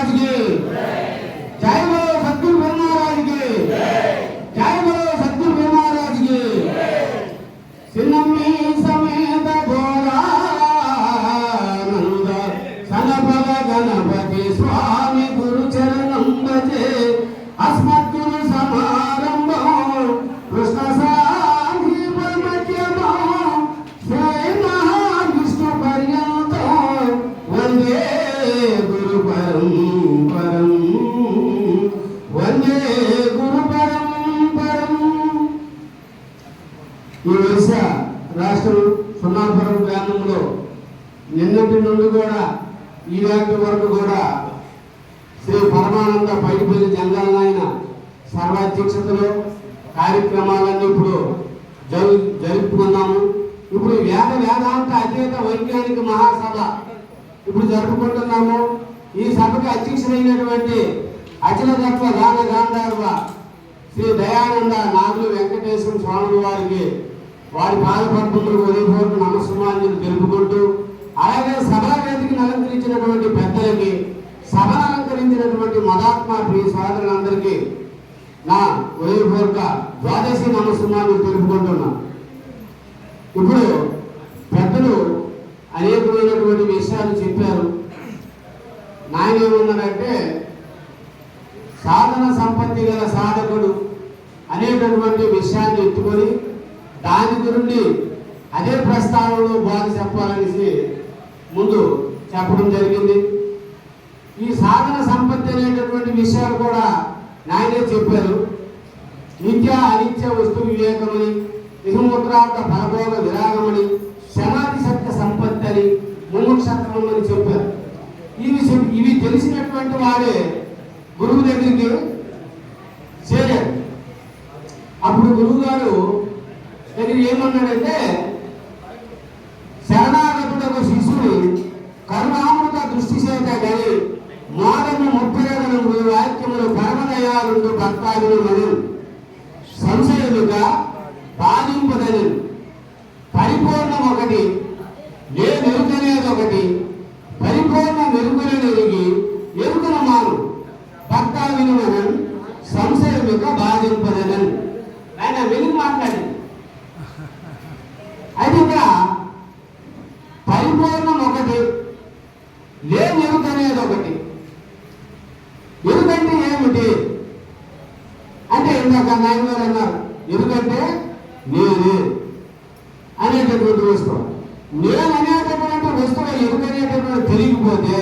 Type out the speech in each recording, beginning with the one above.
महाराज की जय बोलो सतगुरु ब्रह्म महाराज की जय बोलो सतगुरु ब्रह्म महाराज की सिन्नम्मी समेत घोरानंद सनपद गणपति स्वामी गुरु चरणं भजे अस्मद्गुरु समारंभं कृष्ण साधि परमज्ञमं श्री महाविष्णु पर्यन्तं वंदे गुरु परंपरं वंदे गुरु परंपरं। ఈ ఒడిశా రాష్ట్రం సున్నాపురం గ్రామంలో నిన్నటి నుండి కూడా ఈ వాటి వరకు కూడా శ్రీ పరమానంద పైడిపల్లి జంగాల నాయన సర్వాధ్యక్షతలో కార్యక్రమాలన్నీ ఇప్పుడు జరుపుకున్నాము. ఇప్పుడు వేదాంత అద్వైత వైజ్ఞానిక మహాసభ ఇప్పుడు జరుపుకుంటున్నాము. ఈ సభకు అధ్యక్షులైనటువంటి అఖిల తత్వ గాన గాంధర్వ శ్రీ దయానంద నాగులు వెంకటేశ్వర స్వామి వారికి వారి పాదపద్మములకు హృదయపూర్వక నమస్సుమాంజలి తెలుపుకుంటూ, అలాగే సభా వేదికను అలంకరించినటువంటి పెద్దలకి, సభను అలంకరించినటువంటి మదాత్మ ప్రియ సోదరులందరికీ నా హృదయపూర్వక ద్వాదశి నమస్సుమాంజలి తెలుపుకుంటున్నా. ఇప్పుడు పెద్దలు అనేకమైనటువంటి విషయాలు చెప్పారు. నాయన ఏమన్నారంటే సాధన సంపత్తి గల సాధకుడు అనేటటువంటి విషయాన్ని ఎత్తుకొని దాని గురించి అదే ప్రస్తావనలో బోధ చెప్పాలనేసి ముందు చెప్పడం జరిగింది. ఈ సాధన సంపత్తి అనేటటువంటి విషయాలు కూడా నాయనే చెప్పారు. నిత్య అనిత్య వస్తు వివేకమని, నిహముద్రార్థ ఫలభోగ విరాగమని, శమాధి సత్య సంపత్తి అని, ముముక్షత్వం అని చెప్పారు. ఇవి తెలిసినటువంటి వాడే గురువు దగ్గరికి చేరాడు. అప్పుడు గురువు గారు దగ్గర ఏమన్నాడంటే, శరణాగతుడకు శిష్యుడు కరుణామృత దృష్టి చేత గని మోదము 37 వాక్యములు పరమదయాలుండు భక్తాదులు మను సంశయముగా బాధింపదని పరిపూర్ణం ఒకటి నేనెరుకనేది ఒకటి పరిపూర్ణ మెరుగులను ఎరిగి ఎరుకన మాను భక్త వినుమనం సంశయముగా బాధింపదనని ఆయన వెలుగు మాట్లాడింది. అయితే ఇక్కడ పరిపూర్ణం ఒకటి లేని ఎరుక అనేది ఒకటి. ఎరుకంటే ఏమిటి అంటే ఇందాక నాయన గారు అన్నారు, ఎరుకంటే నేనే అనేటటువంటి వస్తువు. నేను అనేటటువంటి వస్తువు ఎరుక అనేటటువంటి తెలియకపోతే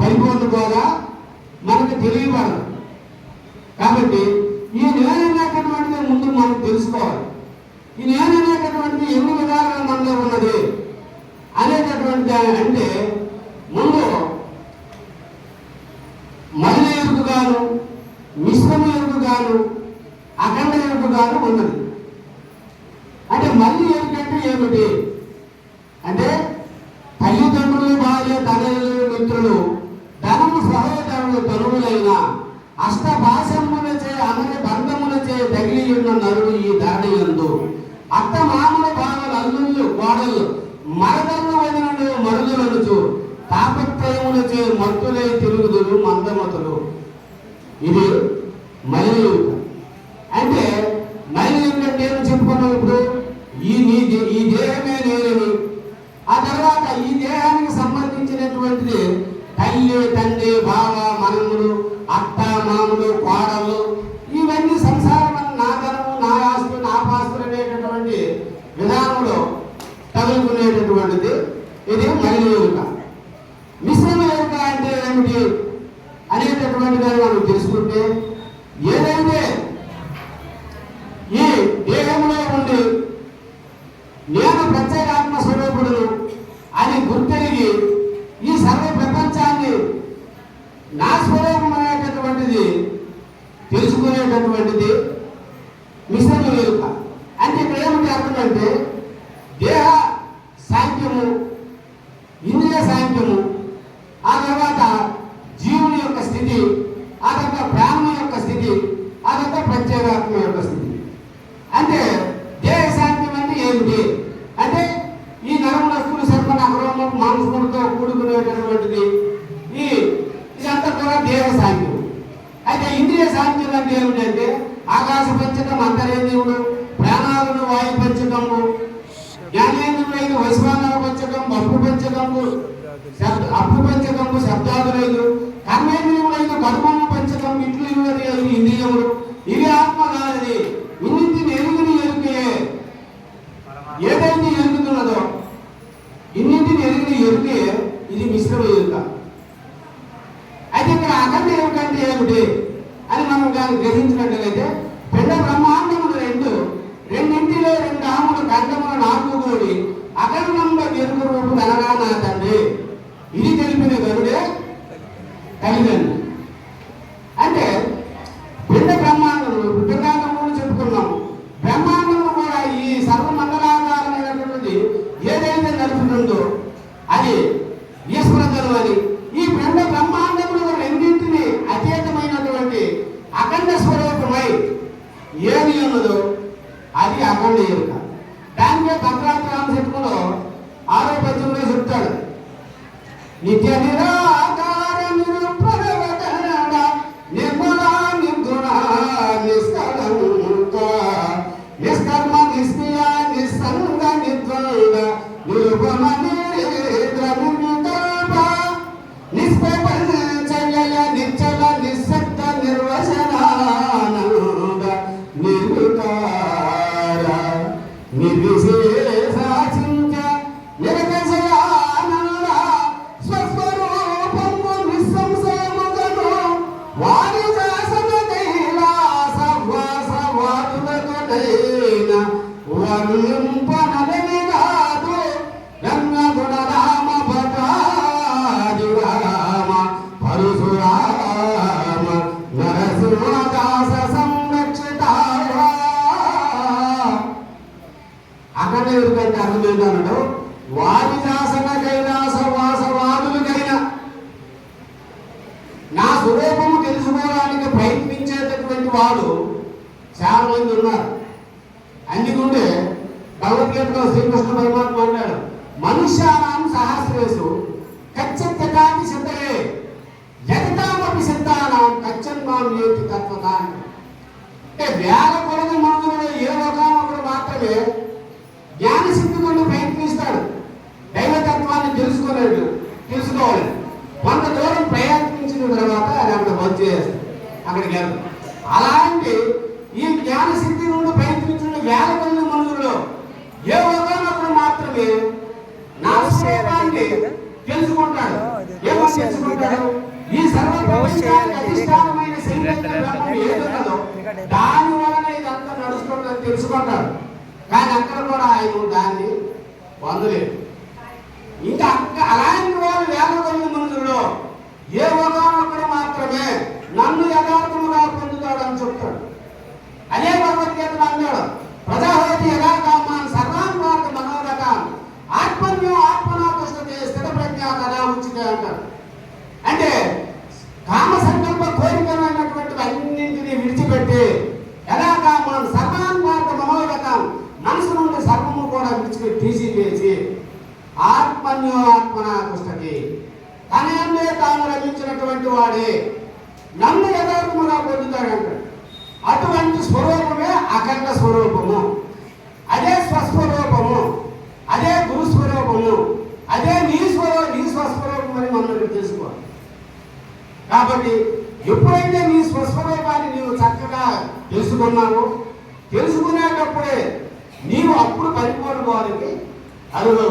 పరిపూర్ణ కూడా మనకు తెలియబడదు. కాబట్టి ఈ నేను అనేటటువంటిది ముందు మనం తెలుసుకోవాలి. ఈ నేను అనేటటువంటిది ఎన్ని విధాలుగా మనలో ఉన్నది అనేటటువంటి అంటే ముందు మలిన ఎరుకుగాను, మిశ్రమ ఎరుకుగాను, అఖండ ఎరుకుగాను ఉన్నది. అంటే మళ్ళీ ఎరుకంటే ఏమిటి అంటే తల్లిదండ్రులు, భార్య, తల్లిదండ్రులు, మిత్రులు, ధనము, సహోదరులు, తనువులైన అష్టభాషములచే అమరి బంధములచే తగిలి ఉన్న నరుడు ఈ ధరణియందు అత్త మామల భావలు, అల్లుళ్ళు, కోడళ్ళు, మరదళ్ళు, వదినలు, మరుదులనుచు తాపత్రయములచే మత్తులై తిరుగుదురు మందమతులు. ఇది మైలు. అంటే మైలు అంటే ఏమి చెప్పుకున్నాం ఇప్పుడు? ఈ దేహమే నేనని, ఆ తర్వాత ఈ దేహానికి సంబంధించినటువంటిది తల్లి, తండ్రి, బావ, మనములు, అత్త, మామలు, కోడళ్ళు, ఇవన్నీ సంసారం నా ధనము, నా ఆస్తు, నా పాస్తులు అనేటటువంటి విధానంలో తగులుకునేటటువంటిది. ఇది మైలు ఎరుక. మిశ్రమ ఎరుక అంటే ఏమిటి అనేటటువంటి దాన్ని మనం తెలుసుకుంటే, ఏదైతే ఈ దేహంలో ఉండి నేను ప్రత్యేకాత్మ స్వరూపుడును అని గుర్తెరిగి ఈ సర్వ ప్రపంచాన్ని నా స్వరూపం అనేటటువంటిది తెలుసుకునేటటువంటిది మిశ్రమ ఎరుక. అంటే ఇక్కడ ఏమిటి అర్థం అంటే దేహ సాంఖ్యము, ఇంద్రియ సాంఖ్యము, ఆ తర్వాత జీవుని యొక్క స్థితి, ఆ తర్వాత ప్రాణం యొక్క స్థితి, ఆ తర్వాత ప్రత్యేగాత్మ యొక్క స్థితి. అంటే దేహ సాంఖ్యం అంటే ఏమిటి అంటే ఈ నరములస్తులు, సర్ప, నగరము, మాంసములతో కూడుకునేటటువంటిది. ఇదంతా కూడా ఆకాశ పంచకం అంతరేంద్రియుడు, ప్రాణాలను వాయు పంచకము, జ్ఞానేంద్రులైన వైశ్వానర పంచకం, అప్పు పంచకము, అప్పు పంచకము, శబ్దాదులైదు, కర్మేంద్రియులైన కర్మమ పంచకం, ఇట్లు ఇంద్రియములు, ఇవి ఆత్మ కానిది. ఇన్నింటిని ఎరుగుని ఎరుకే, ఏదైతే ఎరుగుతున్నదో ఇన్నింటిని ఎరుగుని ఎరుకే ఇది మిశ్రమ ఎరుక. అయితే ఇక్కడ అఖండ ఎరుక అంటే ఏమిటి అని మనం దాన్ని గ్రహించినట్లయితే, పిండ బ్రహ్మాండములు రెండింటిలో రెండు ఆములు ఖండములు నాలుగు కూడి అఖండంలో ఎరుకు రూపు కనగానా తండ్రి, ఇది తెలిపిన గరుడే కలిగండి. అంటే పిండ బ్రహ్మాండములు పిండాండములు చెప్పుకున్నాము. బ్రహ్మాండము కూడా ఈ సర్వమంగళాకారమైనటువంటిది ఏదైతే నడుపుతుందో అది ఈశ్వరతను అని, ఈ పిండ బ్రహ్మాండములు రెండింటిని అతీతమైనటువంటి అఖండ స్వరూపమై ఏది ఉన్నదో అది అఖండ ఎరుక. దానికే భద్రాద్రామ శతకంలో 6వ పద్యంలో చెప్తాడు, నిత్య నిరాకార నిరుపరవకరణ నిర్మల నిర్గుణ నిష్కలంక నిష్కర్మ నిష్క్రియ నిస్సంగ నిర్ద్వంద నిరుపమ నిరేంద్ర నిర్వికల్ప నిష్ప్రపంచయ నిశ్చల నిశ్శబ్ద నిర్వచనానంద నిర్వికార నిర్విశేషాచించ నిరకషయానంద స్వస్వరూపము నిస్సంశయముగను వారి శాసన కైలాస వాసవాదులకునైన వర్ణింపనలని కాదు రంగ గుణరామ భటాది రామ పరశురామ నరసింహదాస సంరక్షితాయ. అక్కడ ఎవరికంటే అర్థం ఏంటన్నాడు, వారి శాసన కైలాస వాసవాదులకైనా నా స్వరూపము తెలుసుకోవడానికి ప్రయత్నించేటటువంటి వాడు చాలా మంది ఉన్నారు. అందుకుంటే భగవద్గీతలో శ్రీకృష్ణ పరమాత్మ అన్నాడు, మనుష్యానాం సహస్రేషు కచ్చత్యకాని సిద్ధయే జగతామపి సిద్ధానాం కచ్చన్మాం ఏతి తత్వతాన్. అంటే వేల కొలది మందులలో ఏ ఒకరు మాత్రమే జ్ఞాన సిద్ధిని ప్రయత్నిస్తాడు, దైవతత్వాన్ని తెలుసుకోవాలి. కొంత దూరం ప్రయత్నించిన తర్వాత అది అక్కడ వచ్చి అక్కడికి వెళ్తాడు. అలాంటి ఈ జ్ఞాన సిద్ధి నుండి ప్రయత్నించిన వేల కొలది మందులలో ఏ ఒకరు మాత్రమే నా స్వరూపాన్ని తెలుసుకుంటాడు. ఏమని తెలుసుకుంటాడు? ఈ సర్వ ప్రపంచానికి అధిష్టానమైన ఏదున్నదో దాని వలన ఇదంతా నడుస్తుందని తెలుసుకుంటాడు. కానీ అక్కడ కూడా ఆయన దాన్ని పొందలేదు. ఇంకా అలాంటి వాళ్ళు వేల కొద్ది మందిలో ఏ ఒకరు మాత్రమే నన్ను యథార్థముగా పొందుతాడని చెప్తాడు. అదే భగవద్గీతలో అన్నాడు, ప్రజాహోతి యథాకామాన్ సర్వాన్ మార్గ మనోరకాన్ ఆత్మన్యో ఆత్మనా పుస్తకే స్థిత ప్రజ్ఞ కదా ఉచితే అంటాడు. అంటే కామ సంకల్ప కోరికమైనటువంటి అన్నింటినీ విడిచిపెట్టి యథాకామాన్ సర్వాన్ మార్గ మనోరకాన్ మనసు నుండి సర్వము కూడా విడిచిపెట్టి తీసివేసి ఆత్మన్యో ఆత్మనా పుస్తకి తనయందే తాను రచించినటువంటి వాడే నన్ను యథార్థముగా పొందుతాడంటాడు. అటువంటి స్వరూపమే అఖండ స్వరూపము, అదే స్వస్వరూపము, అదే గురు స్వరూపము, అదే నీ స్వస్వరూపం అని మనం తెలుసుకోవాలి. కాబట్టి ఎప్పుడైతే నీ స్వస్వరూపాన్ని నీవు చక్కగా తెలుసుకున్నావో, తెలుసుకునేటప్పుడే నీవు అప్పుడు పరిపూర్ణవారికి అరువు.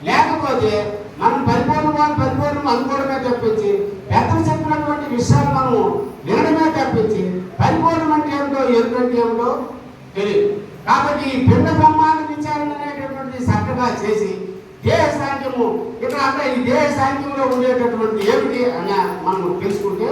లేకపోతే మనం పరిపూర్ణం అనుకోవడమే తప్పించి పెద్దలు చెప్పినటువంటి విషయాలు మనము వినడమే తప్పించి పరిపూర్ణం అంటే ఏమిటో ఎరుకంటే ఏమిటో తెలియదు. కాబట్టి ఈ పిండ బ్రహ్మాండ విచారణ అనేటటువంటిది చక్కగా చేసి దేహ సాంఖ్యము ఇక్కడ అంటే ఈ దేహ సాంఖ్యంలో ఉండేటటువంటి ఏమిటి అని మనం తెలుసుకుంటే